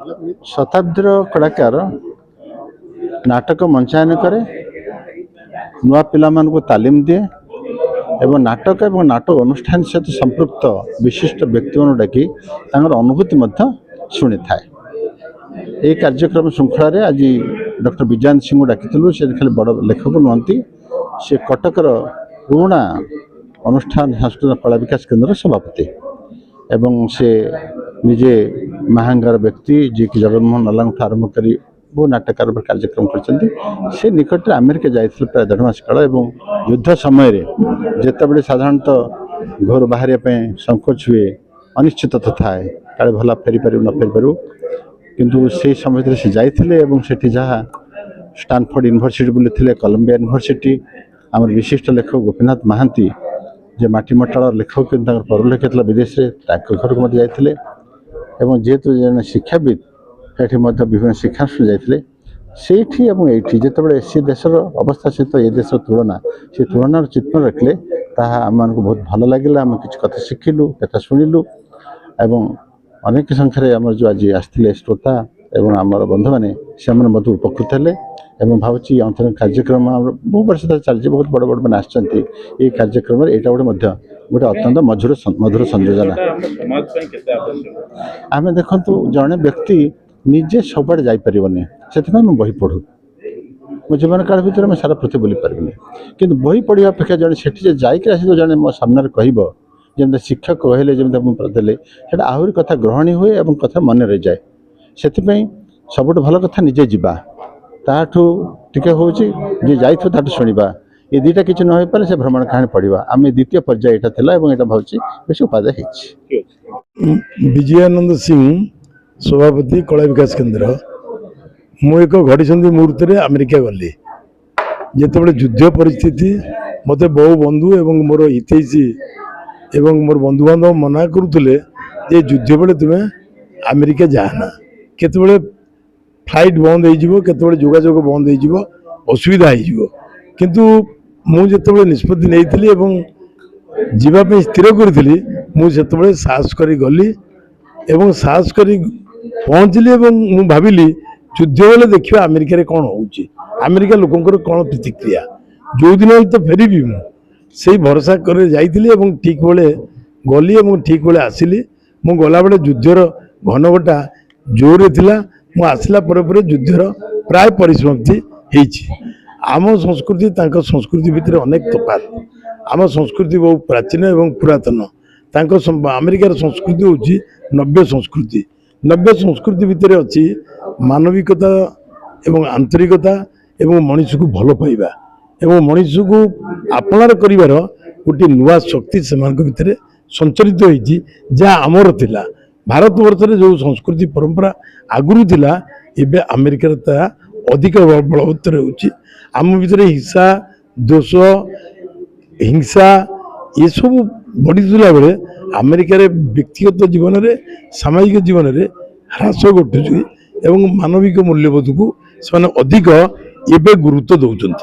शताब्दीर कलाकार नाटक मंचायन करे नुआ पिला को तालीम दिए एवं नाटक एवं नाटक अनुष्ठान सहित संपृक्त विशिष्ट व्यक्ति मान डाकी अनुभूति शुणी थाए। ये कार्यक्रम श्रृंखला आज डॉक्टर विजयंत सिंह को डाकी से खाली बड़ लेखक नुहति से कटकर पुराणा अनुष्ठान सांस्कृतिक कला विकास केन्द्र सभापति एवं से निजे महांगार व्यक्ति जी की जगन्मोहन नल्ला आरंभ कर बहु नाटकार कार्यक्रम कर निकट अमेरिका जाइए प्राय 1.5 मास काल एवं युद्ध समय जितेबाला साधारणतः घर बाहर संकोच हुए अनिश्चितता थाए काले भला फेरी पार न फेरी पारू किंतु से समय से जाते जहाँ स्टानफोर्ड यूनिवर्सिटी बुली कोलंबिया यूनिवर्सिटी आम विशिष्ट लेखक गोपीनाथ महांती जे माटीमटाड़ लेखक परलेख था विदेश घर को जाते जेहेतु जन शिक्षाविद ये विभिन्न शिक्षानुष्ठान जाते से जिते सी देशर अवस्था सहित ये देश तुलना से तुलनार चित्र रखले आम बहुत भल लगे आम कि कथा शिखिलु कथा शुणिलु एवं अनेक संख्यार आम जो आज आसते श्रोता एवं आम बंधु मैंने से उपकृत हेले एवं भावी अंतर कार्यक्रम बहु वर्ष चलती बहुत बड़ बड़ मैंने आसछन्ति कार्यक्रम यहाँ गोटे अत्यंत मधुर संयोजना आम देखु जड़े व्यक्ति निजे सब जापरनि से बही पढ़ू मो जीवन काल भर मैं सारा पृथ्वी बुली पार्बनी कि बही पढ़ा अपेक्षा जड़े से जाकर जड़े मो सामने कह जमी शिक्षक कहले जमी देले आहरी कथा ग्रहणी हुए और कथा मन रही जाए से सबुठ भल कथा निजे जीवा ताठू टिके हूँ जी जाइए शुणा ये दुईटा किसी न हो पारे से भ्रमण कहानी पढ़ा आम द्वितीय पर्याय यहाँ भावी बेस उपादेय विजयानंद सिंह सभापति कला विकास केन्द्र मु एक घटी मुहूर्त अमेरिका गली जिते युद्ध परिस्थिति मत बहु बंधु एवं मोर हितैषी एवं मोर बंधु बांधव मना करुले युद्ध बेले तुम्हें अमेरिका जाना केतबेले फ्लाइट बंद होते जोगाजोग बंद हो असुविधा हो किंतु मुझे निष्पत्ति नहीं जीवाई स्थिर करी मुझे साहस कर गली एवं साहस कर पहुँचली मु भाविली युद्ध बेले देखा अमेरिका कौन हो अमेरिका लोकंर कौन प्रतिक्रिया जो दिन तो फेरबी मुझे भरोसा कर जाइए ठीक बेले गली और ठीक बेले आसिली मु गला बेले युद्धर घनघटा जोरे थिला मु आसला पर युद्धर प्राय परिसमाप्ति होइछि। आम संस्कृति तांको संस्कृति भितर अनेक तफात आम संस्कृति बहुत प्राचीन एवं पुरातन अमेरिकार संस्कृति होछि नव्य संस्कृति भितर अच्छी मानविकता एवं आंतरिकता एवं मनुष्य को भल पाइबा एवं मनुष्य को आपणार करिवार गोटे नुआ शक्ति से भितर संचरित होइछि जहाँ आमर थिला भारत वर्ष में जो संस्कृति परंपरा आगुरी थिला एबे अमेरिका अधिक बलवत्तर होछि आम भितर हिंसा दोष हिंसा ये सब बढ़ीला बेले अमेरिकार व्यक्तिगत जीवन में सामाजिक जीवन में ह्रास घटुची एवं मानविक मूल्यबोध को से अधिक एवं गुरुत्व दौरान।